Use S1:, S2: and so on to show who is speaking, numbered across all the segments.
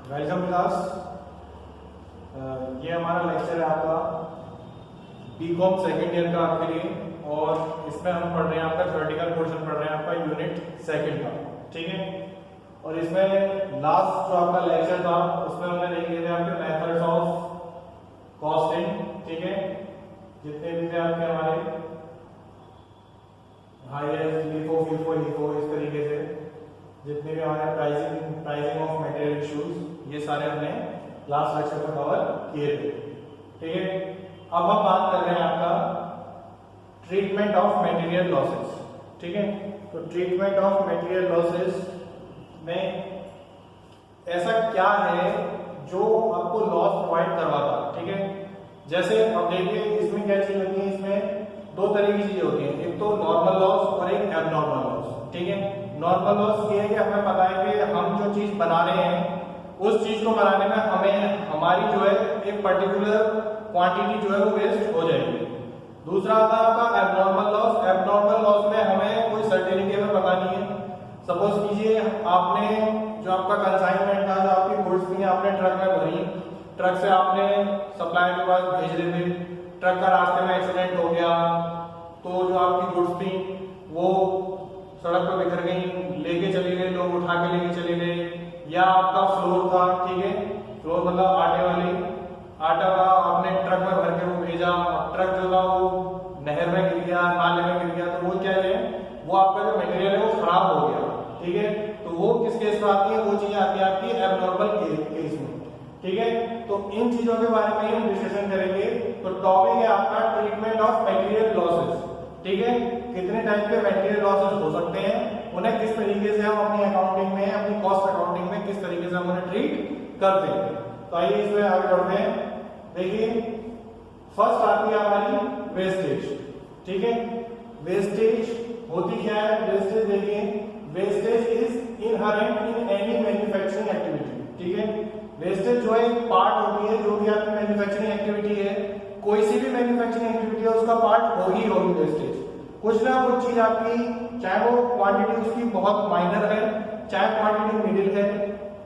S1: Welcome class. ये हमारा lecture है आपका बीकॉम सेकेंड ईयर का आपके लिए, और इसमें हम पढ़ रहे हैं आपका थ्योरेटिकल पोर्शन पढ़ रहे हैं आपका यूनिट सेकंड का, ठीक है। और इसमें लास्ट जो आपका लेक्चर था उसमें हमने देख लिए थे आपके मेथड्स ऑफ कॉस्टिंग, ठीक है। जितने भी थे आपके हमारे हाईएस्ट लिफो फिफो लिफो इस तरीके से जितने भी हमारे प्राइसिंग ऑफ मटेरियल इश्यूज, ये सारे हमने लास्ट लेक्चर में कवर किए थे, ठीक है। अब हम बात कर रहे हैं आपका ट्रीटमेंट ऑफ मटेरियल लॉसेस, ठीक है। तो ट्रीटमेंट ऑफ मटेरियल लॉसेस में ऐसा क्या है जो आपको लॉस प्रोवाइड करवाता है, ठीक है। जैसे अब देखिए इसमें क्या चीज होती है, इसमें दो तरह की चीजें होती हैं, एक तो नॉर्मल लॉस और एक एबनॉर्मल लॉस, ठीक है। नॉर्मल लॉस ये है कि हमें पता है कि हम जो चीज बना रहे हैं उस चीज को बनाने में हमें हमारी जो है एक पर्टिकुलर क्वांटिटी जो है वो वेस्ट हो जाएगी। दूसरा आता है आपका एबनॉर्मल लॉस। एबनॉर्मल लॉस में हमें कोई सर्टेनिटी हमें पता नहीं है। सपोज कीजिए आपने जो आपका कंसाइनमेंट था, जो आपकी गुड्स थी आपने ट्रक में भरी, ट्रक से आपने सप्लायर के पास भेज रहे थे, ट्रक का रास्ते में एक्सीडेंट हो गया तो जो आपकी गुड्स थी वो सड़क पर बिखर गई, लेके चले गए लोग, उठा के लेके चले गए। या आपका फ्लोर था, ठीक है, फ्लोर मतलब आटा का आपने ट्रक में भर के वो भेजा, ट्रक जो था वो नहर में गिर गया, नाले में गिर गया, तो वो क्या है, वो आपका जो मटेरियल है वो खराब हो गया, ठीक है। तो वो किस केस में आती है, वो चीजें आती है आपकी एबनॉर्मल केस में, ठीक है। तो इन चीजों के बारे में हम डिस्कशन करेंगे। तो टॉपिक है आपका ट्रीटमेंट ऑफ मटेरियल लॉसेस, ठीक है। कितने टाइप के मटेरियल लॉसेस हो सकते हैं, उन्हें किस तरीके से हम अपनी अकाउंटिंग में, अपनी कॉस्ट अकाउंटिंग में किस तरीके से हम उन्हें ट्रीट करते हैं। तो आइए इसमें आगे बढ़ते हैं। देखिए फर्स्ट आती है हमारी वेस्टेज, ठीक है। वेस्टेज होती क्या है, वेस्टेज देखिए, wastage is inherent in any manufacturing activity, ठीक है। वेस्टेज जो है एक पार्ट होती है, जो भी आपकी मैन्युफैक्चरिंग एक्टिविटी है, कोई सी भी मैन्युफैक्चरिंग एक्टिविटी है उसका पार्ट होगी वेस्टेज। कुछ ना कुछ चीज आपकी, चाहे वो क्वांटिटी उसकी बहुत माइनर है, चाहे क्वांटिटी मिडिल है,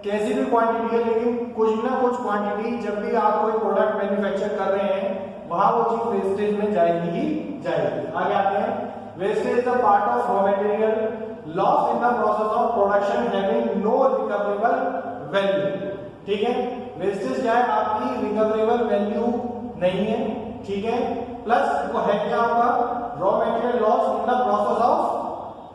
S1: कैसी भी क्वांटिटी है, लेकिन कुछ ना कुछ क्वांटिटी जब भी आप कोई प्रोडक्ट मैन्युफैक्चर कर रहे हैं वहां वो चीज वेस्टेज में जाएगी ही जाएगी। आगे आते हैं, wastage is the part of raw material loss in the process of production having no recoverable value, ठीक है। वेस्टेज क्या है, आपकी रिकवरेबल वैल्यू नहीं है, ठीक है। प्लस वो है क्या आपका raw material loss in the process of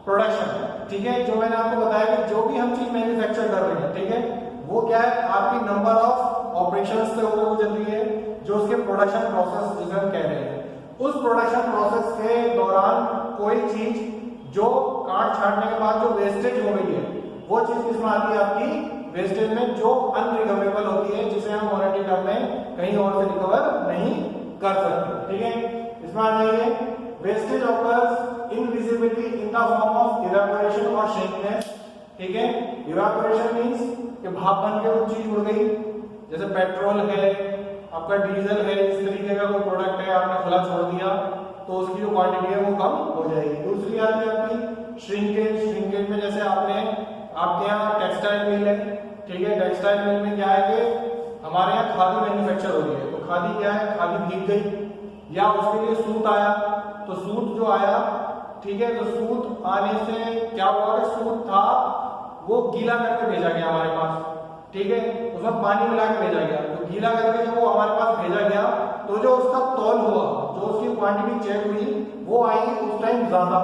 S1: production, ठीक है। जो मैंने आपको बताया कि जो भी हम चीज मैन्युफैक्चर कर रहे हैं, ठीक है, वो क्या है आपकी नंबर ऑफ ऑपरेशंस से होकर गुजर रही है, जो उसके प्रोडक्शन प्रोसेस जिसे हम कह रहे हैं, उस प्रोडक्शन प्रोसेस के दौरान कोई चीज जो काट छाटने के बाद जो वेस्टेज हो गई है, वो चीज किसमें आती है आपकी वेस्टेज में, जो अनरिकवरेबल होती है, जिसे हम मॉनेटरी टर्म में कहीं और से रिकवर नहीं कर सकते, ठीक है। इसमें आ जाइए, wastage occurs invisibly in the form of evaporation और श्रिंकनेस, ठीक है। इवेपोरेशन मींस कि भाप बन के वो चीज उड़ गई, जैसे पेट्रोल है, आपका डीजल है, इस तरीके का कोई प्रोडक्ट है, आपने खुला छोड़ दिया तो उसकी जो क्वांटिटी है वो कम हो जाएगी। दूसरी आती है आपकी श्रिंकेज। श्रिंकेज में जैसे आपके यहाँ टेक्सटाइल मिल है, ठीक है, टेक्सटाइल मिल में क्या है कि हमारे यहाँ खादी मैन्युफैक्चर हो रही है, तो खादी क्या है, खादी भीग गई या उसके लिए सूत आया, तो सूत जो आया, ठीक है, तो सूत आने से क्या हुआ कि सूत था वो गीला करके भेजा गया हमारे पास, ठीक है, उसमें पानी मिला के भेजा गया, तो गीला करके जब वो हमारे पास भेजा गया तो जो उसका तौल हुआ, जो उसकी क्वांटिटी चेक हुई वो आई उस टाइम ज्यादा,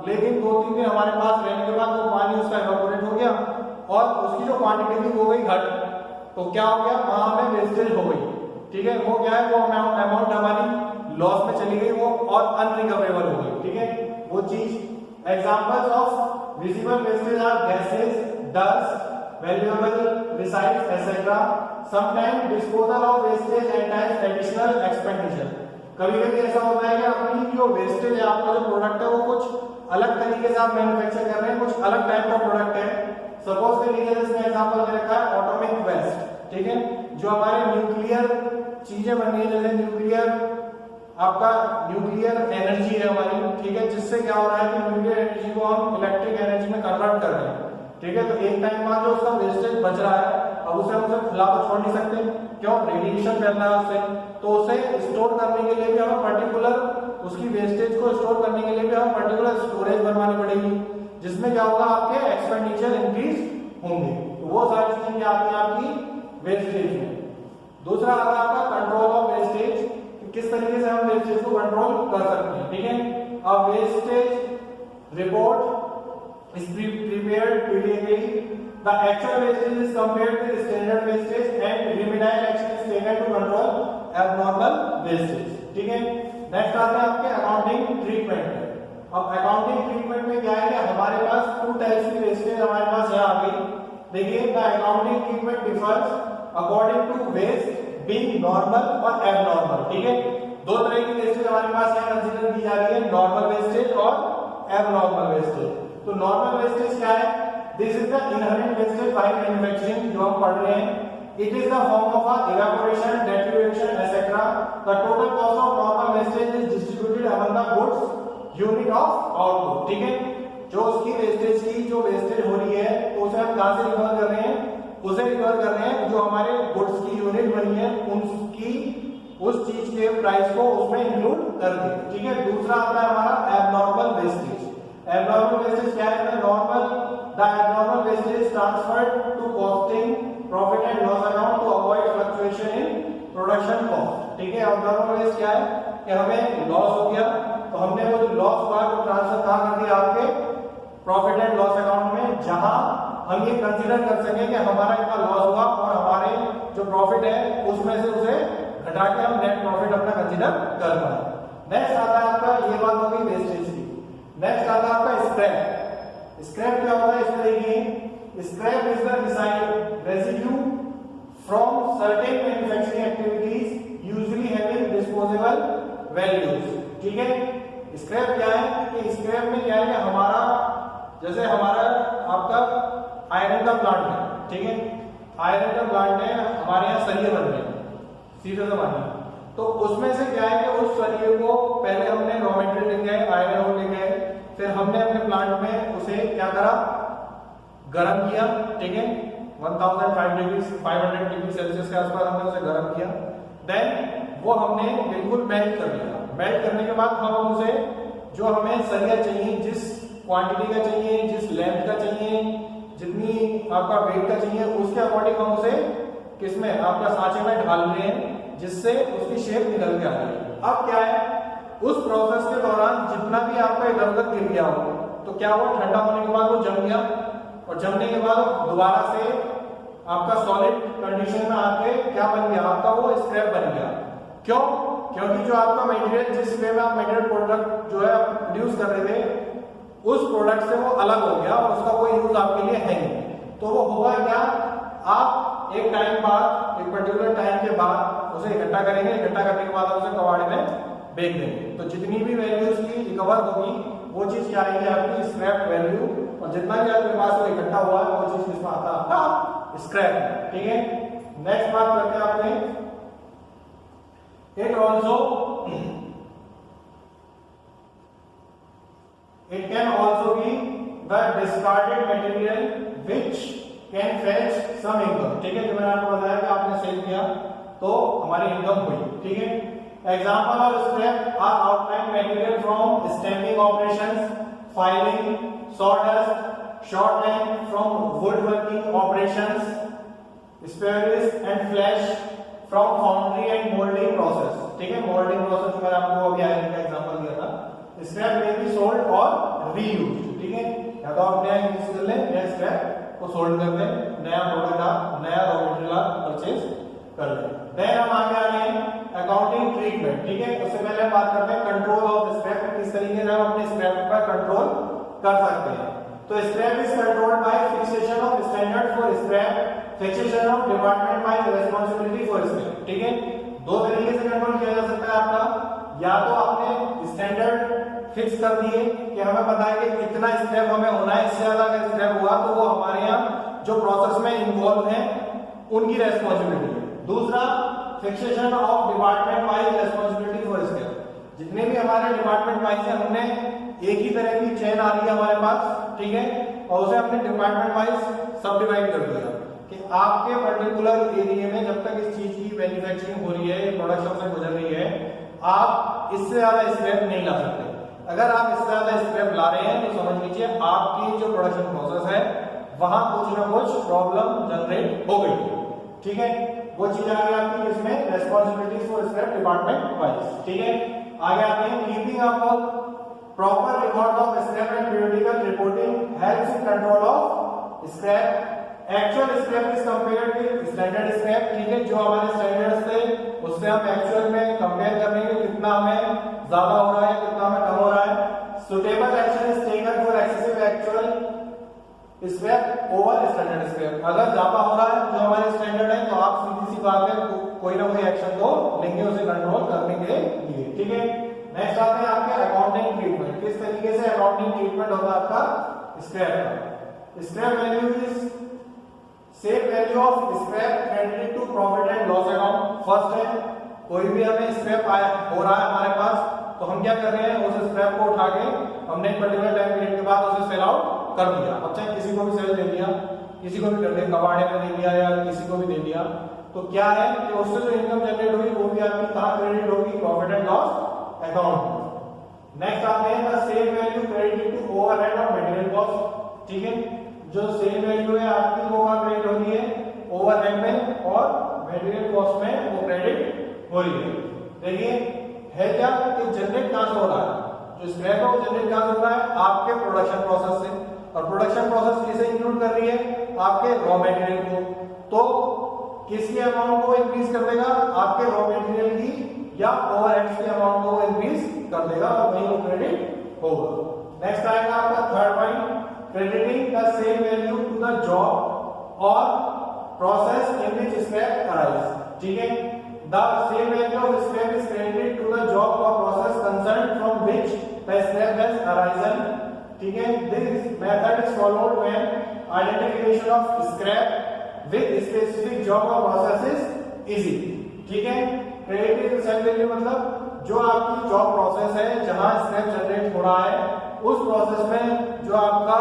S1: लेकिन 2-3 दिन हमारे पास रहने के बाद वो पानी उसका इवेपोरेट हो गया और उसकी जो क्वांटिटी थी वो गई घट, तो क्या हो गया, वहां हमें वेस्टेज हो गई, ठीक है। वो क्या है, वो अमाउंट हमारी लॉस में चली गई, वो और अनरिकवरेबल हो गई, ठीक है, वो चीज। Examples of visible wastage are gases, dust, valuable residues etcetera. Sometime disposal of wastage entails additional expenditure. कभी-कभी ऐसा होता है कि अपनी जो वेस्टेज है, आपका जो प्रोडक्ट है वो कुछ अलग तरीके से आप मैन्युफैक्चर कर रहे हैं, कुछ अलग टाइप का प्रोडक्ट है। सपोज के लिए इसमें एग्जांपल दे रखा है एटॉमिक वेस्ट, ठीक है, जो हमारे न्यूक्लियर चीजें बन रही है, जैसे न्यूक्लियर आपका न्यूक्लियर एनर्जी है हमारी, ठीक है, जिससे क्या हो रहा है कि न्यूक्लियर एनर्जी को हम इलेक्ट्रिक एनर्जी में कन्वर्ट कर रहे हैं, ठीक है। तो एक टाइम बाद जो उसका वेस्टेज बच रहा है अब उसे हम खुला तो छोड़ नहीं सकते, क्यों, रेडिएशन फैल रहा है उससे, तो उसे स्टोर करने के लिए भी हमें पर्टिकुलर, उसकी वेस्टेज को स्टोर करने के लिए भी हमें पर्टिकुलर स्टोरेज बनवानी पड़ेगी, जिसमें क्या होगा, आपके एक्सपेंडिचर इंक्रीज होंगे। तो वो सारी चीजें क्या आती हैं आपकी वेस्टेज में। दूसरा आता है आपका कंट्रोल ऑफ वेस्टेज, किस तरीके से हम वेस्टेज को कंट्रोल कर सकते हैं, ठीक है। अब wastage report is prepared periodically. The actual wastage is compared with standard wastage and remedial action is taken to control abnormal wastage, ठीक है। नेक्स्ट आता है आपके अकाउंटिंग ट्रीटमेंट। अब अकाउंटिंग ट्रीटमेंट में क्या है कि हमारे पास टू टाइप्स की वेस्टेज हमारे पास यहाँ आ गई। देखिए, the accounting treatment differs according to waste being normal और एबनॉर्मल, ठीक है। दो तरह की वेस्टेज हमारे पास यहाँ कंसीडर की जा रही है, नॉर्मल वेस्टेज और एबनॉर्मल वेस्टेज। तो नॉर्मल वेस्टेज क्या है, this is the inherent wastage by manufacturing, जो हम पढ़ रहे हैं। It is the form of a evaporation, deterioration etcetera. The total cost of normal wastage is distributed among the goods unit of output, ठीक है। जो उसकी वेस्टेज की जो वेस्टेज हो रही है, तो उसे हम कहां से रिकवर कर रहे हैं, उसे रिकवर कर रहे हैं जो हमारे गुड्स की यूनिट बनी है उनकी, उस चीज के प्राइस को उसमें इंक्लूड करके, ठीक है। दूसरा आता है हमारा एबनॉर्मल वेस्टेज। Abnormal wastage क्या है, the abnormal wastage is transferred to costing, profit and loss account to avoid fluctuation in production cost, ठीक है। abnormal waste क्या है कि हमें लॉस हो गया, तो हमने वो लॉस हुआ तो ट्रांसफर कहाँ कर दिया, आपके प्रॉफिट एंड लॉस अकाउंट में, जहां हम ये कंसीडर कर सकें कि हमारा इतना लॉस हुआ और हमारे जो प्रॉफिट है उसमें से उसे घटा के हम नेट प्रॉफिट अपना कंसीडर कर पाए। नेक्स्ट आता है आपका, ये बात हो गई वेस्टेज की। नेक्स्ट आता है आपका स्क्रैप। स्क्रैप क्या होता है, इसमें देखिए, scrap is the recycled residue from certain manufacturing activities usually having disposable values, ठीक है। स्क्रैप क्या है कि स्क्रैप में क्या है कि हमारा, जैसे हमारा आपका आयरन का प्लांट है, ठीक है। आयरन का प्लांट है, हमारे यहाँ सरिये बन रहे हैं, सीधे से मानिए, तो उसमें से क्या है कि उस सरिये को पहले हमने रॉ मटेरियल ले गए, आयरन और ले गए, फिर हमने अपने प्लांट में उसे क्या करा, गर्म किया, ठीक है। 1500 डिग्री सेल्सियस के आसपास हमने उसे गर्म किया। देन वो हमने बिल्कुल मेल्ट कर लिया। मेल्ट करने के बाद हम उसे, जो हमें सरिया चाहिए, जिस क्वांटिटी का चाहिए, जिस लेंथ का चाहिए, जितनी आपका वेट का चाहिए, उसके अकॉर्डिंग हम उसे किसमें, आपका सांचे में ढाल रहे हैं, जिससे उसकी शेप निकल के आ रही है। अब क्या है, उस प्रोसेस के दौरान जितना भी आपका इधर उधर गिर गया हो, तो क्या हुआ, ठंडा होने के बाद वो जम गया, और जमने के बाद दोबारा से आपका सॉलिड कंडीशन में आके क्या बन गया, आपका वो स्क्रैप बन गया। क्यों, क्योंकि जो आपका मटेरियल, जिस वे में आप मटेरियल प्रोडक्ट जो है प्रोड्यूस कर रहे थे, उस प्रोडक्ट से वो अलग हो गया और उसका कोई यूज आपके लिए है नहीं। तो वो होगा क्या, आप एक टाइम बाद, एक पर्टिकुलर टाइम के बाद उसे इकट्ठा करेंगे, इकट्ठा करने के बाद उसे कबाड़ में बेच देंगे, तो जितनी भी वैल्यू उसकी रिकवर होगी वो चीज क्या आएगी, आपकी स्क्रैप वैल्यू, और जितना भी आपके पास वो इकट्ठा हुआ है वो चीज किसमें आता है, आपका स्क्रैप, ठीक है। नेक्स्ट बात करते हैं आपने, it can also be the discarded material which can fetch some income, ठीक है। जो मैंने आपको बताया कि आपने सेल किया तो हमारी इनकम हुई, ठीक है। Example of scrap are outlined material from stamping operations, filing, sawdust, shorthand from woodworking operations, spheres and flash from foundry and molding process, ठीक है। molding process में आपको अभी आयरन का एग्जांपल दिया था। scrap may be sold or reused, ठीक है। या तो आप नया यूज कर लें या स्क्रैप को सोल्ड कर दें, नया प्रोडक्ट आप, नया रॉ मटेरियल परचेज कर लें। देन हम आगे आ रहे हैं अकाउंटिंग ट्रीटमेंट, ठीक है। उससे पहले हम बात करते हैं कंट्रोल ऑफ स्क्रैप, किस तरीके से हम अपने स्क्रैप पर कंट्रोल कर सकते हैं। तो scrap is controlled by fixation of standard for scrap, fixation of department by responsibility for scrap, ठीक है। दो तरीके से कंट्रोल किया जा सकता है आपका, या तो आपने स्टैंडर्ड फिक्स कर दिए कि हमें पता है कि कितना स्क्रैप हमें होना है, इससे ज्यादा अगर स्क्रैप हुआ तो वो हमारे यहाँ जो प्रोसेस में इन्वॉल्व है उनकी रेस्पॉन्सिबिलिटी है। दूसरा, fixation of department wise responsibility for scrap, जितने भी हमारे डिपार्टमेंट वाइज है, हमने एक ही तरह की चेन आ रही है हमारे पास, ठीक है, और उसे हमने डिपार्टमेंट वाइज सब डिवाइड कर दिया। कि आपके पर्टिकुलर एरिया में जब तक इस चीज की मैन्युफैक्चरिंग हो रही है, प्रोडक्शन से गुजर रही है, आप इससे ज्यादा स्क्रैप नहीं ला सकते। अगर आप इससे ज्यादा स्क्रैप ला रहे हैं तो समझ लीजिए आपकी जो प्रोडक्शन प्रोसेस है वहां कुछ ना कुछ प्रॉब्लम जनरेट हो गई। ठीक है, वो चीज आ गई आपकी इसमें responsibilities for scrap department wise. ठीक है, आगे आते हैं keeping up proper record of scrap and periodical reporting helps in control of scrap actual scrap is compared with standard scrap। ठीक है, जो हमारे स्टैंडर्ड्स थे उससे हम एक्चुअल में कंपेयर कर रहे हैं कितना हमें ज्यादा हो रहा है कितना हमें कम हो रहा है। Suitable action is taken for excessive actual scrap over standard scrap. अगर ज्यादा हो रहा है जो हमारे स्टैंडर्ड है तो आप सीधी सी बात है कोई ना कोई एक्शन तो लेंगे उसे कंट्रोल करने के लिए। ठीक है, नेक्स्ट आते हैं आपके अकाउंटिंग ट्रीटमेंट। किस तरीके से अकाउंटिंग ट्रीटमेंट होता है आपका स्क्रैप का। Scrap value is same value of scrap credited to profit and loss account. First है कोई भी हमें स्क्रैप आया हो रहा है हमारे पास तो हम क्या कर रहे हैं उस स्क्रैप को उठा के हमने एक पर्टिकुलर टाइम पीरियड के बाद उसे सेल आउट कर दिया। अब चाहे किसी को भी सेल दे दिया, किसी को भी कर दिया, कबाड़े में दे दिया या किसी को भी दे दिया, तो क्या है कि उससे जो इनकम जनरेट हुई वो भी आपकी कहां क्रेडिट होगी, profit and loss account. Next आते हैं the same value credited to overhead of material cost. ठीक है, जो सेम वैल्यू है आपकी वो कहां क्रेडिट हो रही है, ओवरहेड में और मटेरियल कॉस्ट में वो क्रेडिट हो रही है। देखिए है क्या कि जनरेट कहां से हो रहा है, जो स्क्रैप है वो जनरेट कहां से हो रहा है, आपके प्रोडक्शन प्रोसेस से। और प्रोडक्शन प्रोसेस किसे इंक्लूड कर रही है, आपके रॉ मटेरियल को। तो किसकी अमाउंट को इंक्रीज कर देगा, आपके रॉ मटेरियल की या ओवरहेड्स के अमाउंट को इंक्रीज कर देगा और वही वो क्रेडिट होगा। नेक्स्ट आएगा आपका third point, crediting the same value to the job और process in which scrap arise. ठीक है, the same value of scrap is credited to the job और process concern from which the scrap has arisen. ठीक है, this method is followed when identification of scrap with specific job और process is easy. ठीक है, credited same value मतलब जो आपकी job process है जहां स्क्रैप जनरेट हो रहा है उस प्रोसेस में जो आपका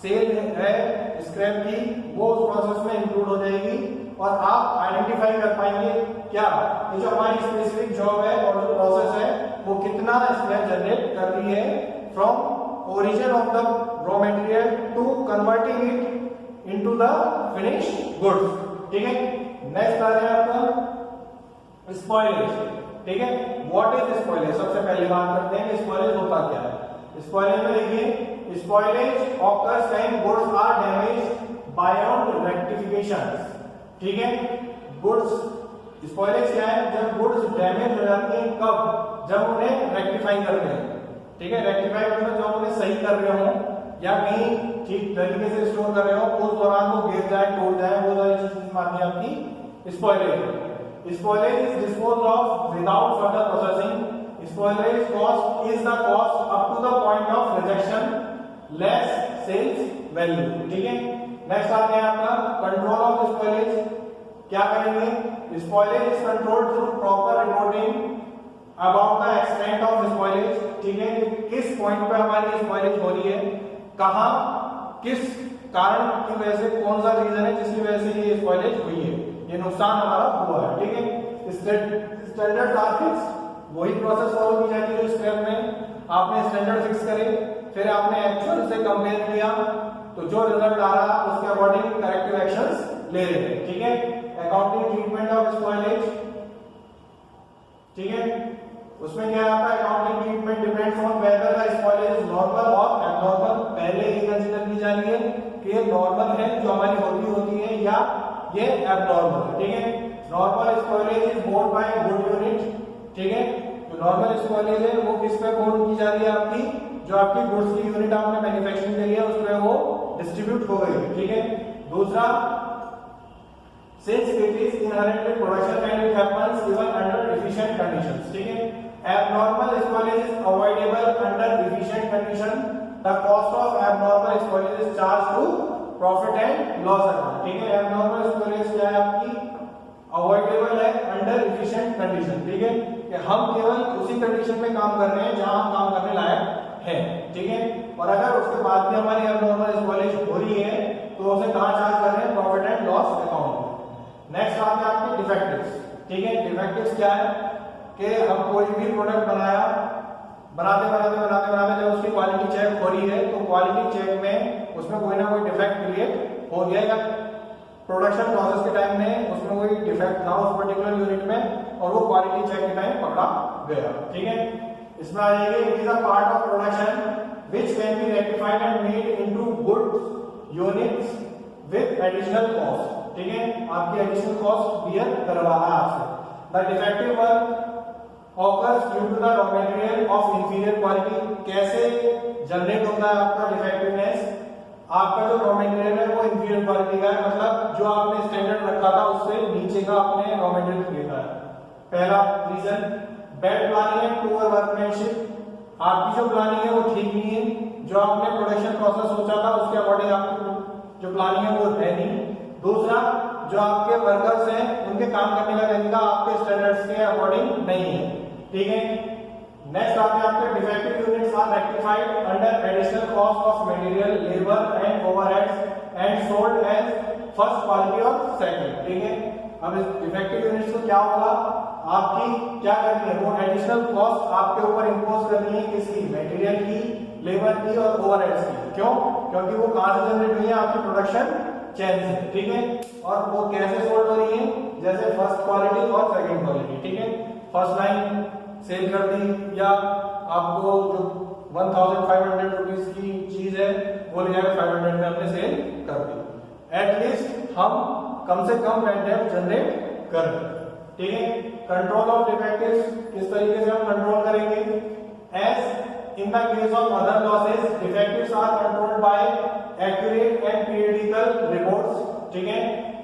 S1: सेल है स्क्रैप की वो उस प्रोसेस में इंक्लूड हो जाएगी और आप आइडेंटिफाई कर पाएंगे क्या ये जो हमारी स्पेसिफिक जॉब है और जो प्रोसेस है वो कितना स्क्रैप जनरेट कर रही है from origin of the raw material to converting it into the finished goods. ठीक है, नेक्स्ट आ रहा है आपका स्पॉइलेज। ठीक है, व्हाट इज स्पॉइलेज, सबसे पहले बात करते हैं कि स्पॉइलेज होता क्या है। स्पॉइलेज में देखिए spoilage occurs when goods are damaged beyond rectification. ठीक है, गुड्स स्पॉइलेज क्या है, जब गुड्स डैमेज हो जाते हैं कब, जब उन्हें रेक्टिफाई करते हैं। ठीक है, रेक्टिफाई मतलब जब उन्हें सही कर रहे हो या कहीं ठीक तरीके से स्टोर कर रहे हो उस दौरान वो गिर जाए टूट जाए वो सारी चीजें माननी है आपकी spoilage. Spoilage is disposed of without further processing. Spoilage cost is the cost up to the point of rejection less sales value. ठीक है, नेक्स्ट आते हैं आपका कंट्रोल ऑफ स्पॉइलेज। क्या करेंगे, spoilage is controlled through proper reporting about the extent of spoilage. ठीक है, किस पॉइंट पे हमारी स्पॉइलेज हो रही है, कहां किस कारण की वजह से, कौन सा रीजन है जिसकी वजह से ये स्पॉइलेज हुई है, ये नुकसान हमारा हुआ है। ठीक है, स्टैंडर्ड आर फिक्स्ड, वही प्रोसेस फॉलो की जाती है जो स्क्रैप में आपने स्टैंडर्ड फिक्स करे, फिर आपने एक्चुअल से कंपेयर किया तो जो रिजल्ट आ रहा उसके अकॉर्डिंग करेक्टिव एक्शंस ले रहे हैं। ठीक है, अकाउंटिंग ट्रीटमेंट ऑफ स्पॉइलेज। ठीक है, उसमें क्या आता है, accounting treatment depends on whether the spoilage is normal और एब्नॉर्मल। पहले ये कंसीडर की जा रही है कि ये नॉर्मल है जो हमारी होती है या ये एब्नॉर्मल है। ठीक है, normal spoilage is borne by good unit. ठीक है, जो नॉर्मल स्पॉइलेज है वो किस पे बोर्ड की जा रही है, आपकी जो आपकी गुड्स की यूनिट आपने मैन्युफैक्चरिंग करी है उस पे वो डिस्ट्रीब्यूट हो गई है। ठीक है, दूसरा since it is inherently production and it happens even under efficient conditions. ठीक है, abnormal spoilage is avoidable under efficient condition. The cost of abnormal spoilage is charged to profit and loss account. ठीक है, abnormal spoilage क्या है आपकी, avoidable है under efficient condition. ठीक है, कि हम केवल उसी कंडीशन में काम कर रहे हैं जहां हम काम करने लायक है। ठीक है, और अगर उसके बाद भी हमारी abnormal spoilage हो रही है तो उसे कहां चार्ज कर रहे हैं, प्रॉफिट एंड डिफेक्टिव्स क्या है कि हम कोई भी प्रोडक्ट बनाया, बनाते जब उसकी क्वालिटी चेक हो रही है तो क्वालिटी चेक में उसमें कोई ना कोई डिफेक्ट क्रिएट हो गया या प्रोडक्शन प्रोसेस के टाइम में उसमें कोई डिफेक्ट था उस पर्टिकुलर यूनिट में और वो क्वालिटी चेक के टाइम पकड़ा गया। ठीक है, इसमें आ जाएगी it is a part of production which can be rectified and made into goods units with additional cost. ठीक है, आपकी एडिशनल कॉस्ट बियर करवा रहा है आपसे। The defective work occurs due to the raw material of inferior quality। कैसे generate होता है आपका डिफेक्टिवनेस? आपका जो रॉ मटेरियल है वो इंफीरियर क्वालिटी का है, मतलब जो आपने स्टैंडर्ड रखा था उससे नीचे का आपने रॉ मटेरियल खरीदा है। पहला reason bad planning and poor workmanship. आपकी जो प्लानिंग है वो ठीक नहीं है, जो आपने प्रोडक्शन प्रोसेस सोचा था उसके अकॉर्डिंग आपकी जो प्लानिंग है वो है नहीं। दूसरा, जो आपके वर्कर्स हैं उनके काम करने का तरीका आपके स्टैंडर्ड्स के अकॉर्डिंग नहीं है। ठीक है, नेक्स्ट आते हैं आपके defective units are rectified under additional cost of material, labour and overheads and sold as first quality और सेकंड। ठीक है, अब इस डिफेक्टिव यूनिट्स को क्या होगा, आपकी क्या करनी है, वो एडिशनल कॉस्ट आपके ऊपर इंपोज करनी है, किसकी, मटेरियल की, लेबर की और ओवरहेड्स की। क्यों? क्योंकि वो कहां से जनरेट हुई है, आपकी प्रोडक्शन चेन से। ठीक है, और वो कैसे सोल्ड हो रही है, जैसे फर्स्ट क्वालिटी और सेकंड क्वालिटी। ठीक है, फर्स्ट लाइन सेल कर दी या आपको जो 1500 रुपीज की चीज है वो ले जाकर 500 में हमने सेल कर दी। एटलीस्ट हम कम से कम रेंट जनरेट कर दें। ठीक है, कंट्रोल ऑफ डिफेक्टिव्स किस तरीके से हम कंट्रोल करेंगे? As in the case of other losses defectives are controlled by accurate and periodical reports. ठीक है,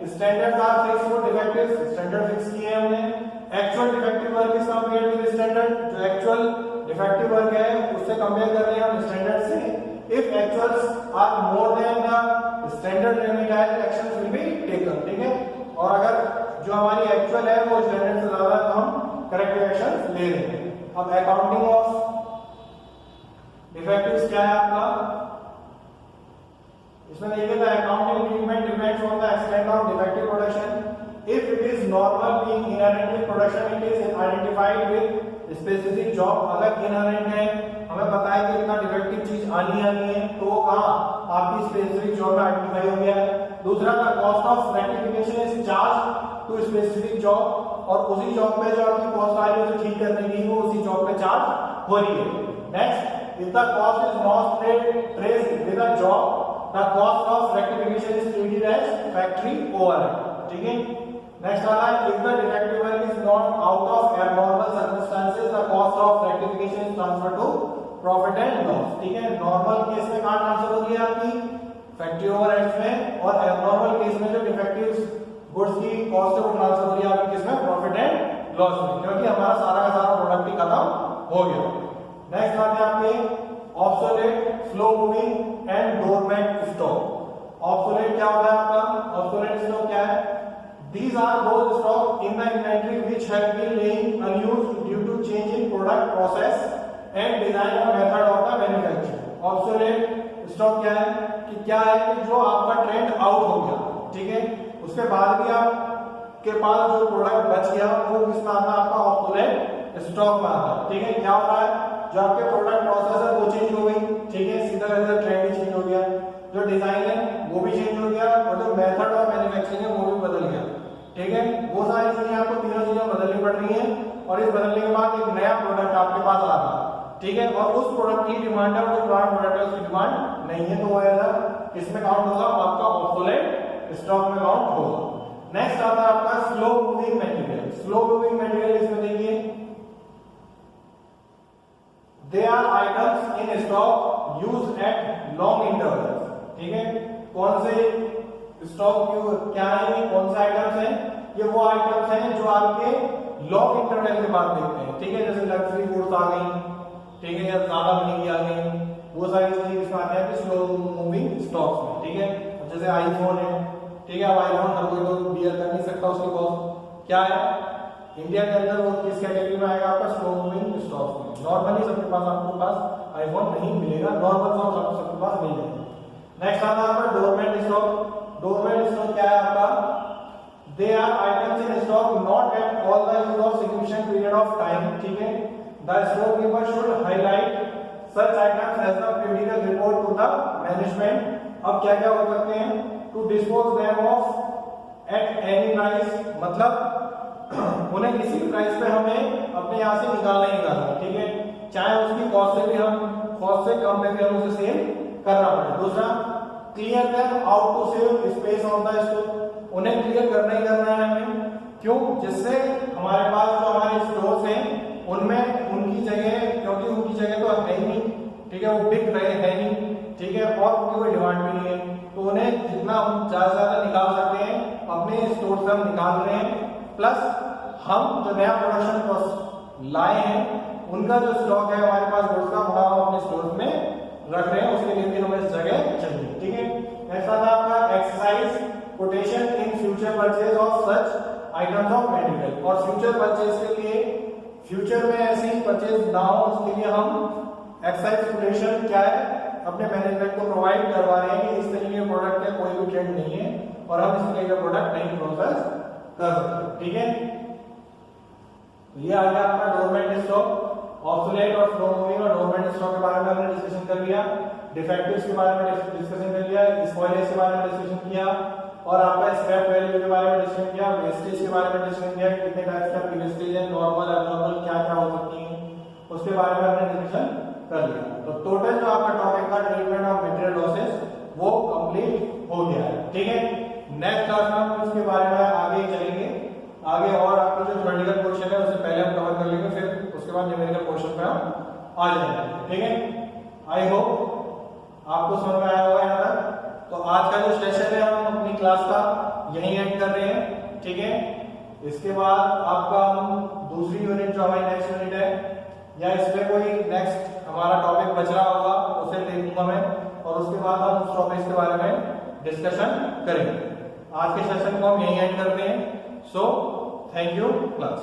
S1: standards are fixed for defectives, standard fix किए हैं हमने। Actual defective work is compared with standard, जो एक्चुअल डिफेक्टिव वर्क है उससे compare कर रहे हैं हम स्टैंडर्ड से। If actuals are more than the standard remedial actions will be taken. ठीक है, और अगर जो हमारी एक्चुअल है वो स्टैंडर्ड से ज्यादा है तो हम करेक्टिव एक्शंस ले रहे हैं। अब अकाउंटिंग ऑफ डिफेक्टिव्स क्या है आपका, इसमें देखिए the accounting treatment depends on the extent of defective production. If it is normal being inherent with production, it is identified with specific job। अगर inherent है, हमें पता है कि इतना डिफेक्टिव चीज आनी है तो वो कहाँ आपकी स्पेसिफिक जॉब में आइडेंटिफाई हो गया है। दूसरा, का cost of rectification is charge to specific job, और उसी जॉब पे जो आपकी कॉस्ट आ रही है उसे ठीक करने की वो उसी जॉब पे चार्ज हो रही है। Next, if the cost is not traced with a job, the cost of rectification is treated as factory overhead। ठीक है, नेक्स्ट आता है if the defective work is not out of abnormal circumstances, the cost of rectification is transferred to profit and loss। ठीक है, normal case में कहां transfer होगी आपकी फैक्ट्री ओवरहेड्स में, और एबनॉर्मल केस में जो डिफेक्टिव गुड्स की कॉस्ट है वो ट्रांसफर हो रही है आपकी किसमें, प्रॉफिट एंड लॉस में, क्योंकि हमारा सारा का सारा प्रोडक्ट ही खत्म हो गया। नेक्स्ट आते हैं आपके obsolete, slow moving and dormant stock. Obsolete क्या होता है आपका, ऑब्सोलेट स्टॉक क्या है? These are those stock in the inventory which have been laying unused due to change in product process and design or method of the manufacture। Obsolete stock क्या है कि क्या है कि जो आपका ट्रेंड आउट हो गया, ठीक है, उसके बाद भी आपके पास जो प्रोडक्ट बच गया वो किसमें आता है, आपका ऑब्सोलेट स्टॉक में आता है। ठीक है, क्या हो रहा है, जो आपके प्रोडक्ट प्रोसेस है वो चेंज हो गई, ठीक है, सीधा सीधा ट्रेंड ही चेंज हो गया, जो डिजाइन है वो भी चेंज हो गया, और जो मेथड ऑफ मैन्युफैक्चरिंग है वो भी बदल गया। ठीक है, वो सारी चीजें आपको तीनों चीजें बदलनी पड़ रही हैं, और इस बदलने के बाद एक नया प्रोडक्ट आपके पास आता है। ठीक है, और उस प्रोडक्ट की डिमांड है, जो पुराना प्रोडक्ट है उसकी डिमांड नहीं है, तो वो किसमें काउंट होगा, आपका ऑब्सोलेट स्टॉक में काउंट होगा। नेक्स्ट आता है आपका slow moving material. Slow moving material, इसमें देखिए they are items in stock used at long intervals. ठीक है, कौन से स्टॉक क्या है, कौन से आइटम्स हैं, ये वो आइटम्स हैं जो आपके लॉन्ग इंटरवल के बाद देखते हैं। ठीक है, जैसे लग्जरी गुड्स आ गई, ठीक है, या ज्यादा महंगी आ गई, वो सारी चीजें इसमें आती है स्लो मूविंग स्टॉक्स में। ठीक है, जैसे आईफोन है, ठीक है, अब आईफोन हर कोई तो बियर कर नहीं सकता, उसकी कॉस्ट क्या है, इंडिया के अंदर वो किस कैटेगरी में आएगा, आपका स्लो मूविंग स्टॉक्स में। नॉर्मली सबके पास आपके पास आईफोन नहीं मिलेगा, नॉर्मल स्टॉक सबके पास नहीं मिलेगा। नेक्स्ट आता है आपका डोरमेंट स्टॉक। डोरमेंट स्टॉक क्या है आपका, they are items in stock not at all the use of significant period of time, ठीक है। The storekeeper should highlight such items as the period report to the management. अब क्या क्या हो सकते हैं, to dispose them off at any price, मतलब उन्हें किसी भी प्राइस पे हमें अपने यहाँ से निकालना ही निकालना, ठीक है, चाहे उसकी कॉस्ट से भी हम कॉस्ट से कम में भी हम उसे सेल करना पड़े। दूसरा, clear them out to save space on the store, उन्हें क्लियर करना ही करना है हमें, क्यों, जिससे हमारे पास जो हमारे स्टोर्स हैं उनमें उनकी जगह, क्योंकि उनकी जगह तो है ही नहीं, ठीक है, वो बिक रहे हैं नहीं, ठीक है, और उनकी कोई डिमांड भी नहीं है, तो उन्हें जितना हम ज्यादा से ज्यादा निकाल सकते हैं अपने स्टोर से हम निकाल रहे हैं। प्लस हम जो नया प्रोडक्शन कॉस्ट लाए हैं उनका जो स्टॉक है हमारे पास उसका वहां हम अपने स्टोर में रख रहे हैं, उसके लिए भी हमें जगह चाहिए, ठीक है। ऐसा था आपका exercise quotation in future purchase of such items of material, और फ्यूचर परचेज के लिए फ्यूचर में ऐसे ही परचेज ना हो उसके लिए हम एक्सरसाइज कोटेशन क्या है अपने मैनेजमेंट को प्रोवाइड करवा रहे हैं कि इस तरीके के प्रोडक्ट का कोई भी ट्रेंड नहीं है और हम इस तरीके का प्रोडक्ट नहीं प्रोसेस कर सकते, ठीक है। ये आ गया आपका डोरमेंट स्टॉक, ऑब्सोलेट और स्लो मूविंग और डोरमेंट स्टॉक के बारे में हमने डिस्कशन कर लिया, डिफेक्टिव्स के बारे में डिस्कशन कर लिया, स्पॉइलेज के बारे में डिस्कशन किया, और आपका स्क्रैप वैल्यू के बारे में डिस्कशन किया, वेस्टेज के बारे में डिस्कशन किया, कितने टाइप्स का वेस्टेज है, नॉर्मल एब्नॉर्मल क्या क्या हो सकती है, उसके बारे में हमने डिस्कशन कर लिया। तो टोटल जो आपका टॉपिक का ट्रीटमेंट ऑफ मटेरियल लॉसेस वो कंप्लीट हो गया है, ठीक है। नेक्स्ट क्लास में हम इसके बारे में आगे चलेंगे, आगे और आपको जो थ्योरेटिकल पोर्शन है उसे पहले हम कवर कर लेंगे, फिर उसके बाद न्यूमेरिकल पोर्शन पे हम आ जाएंगे, ठीक है। आई होप आपको समझ में आया होगा यहाँ तक। तो आज का जो सेशन है हम अपनी क्लास का यहीं एंड कर रहे हैं, ठीक है। इसके बाद आपका हम दूसरी यूनिट जो हमारी नेक्स्ट यूनिट है या इसमें कोई नेक्स्ट हमारा टॉपिक बच रहा होगा उसे देख लूंगा मैं, और उसके बाद हम उस टॉपिक के बारे में डिस्कशन करेंगे। आज के सेशन को हम यहीं एंड करते हैं। So thank you class.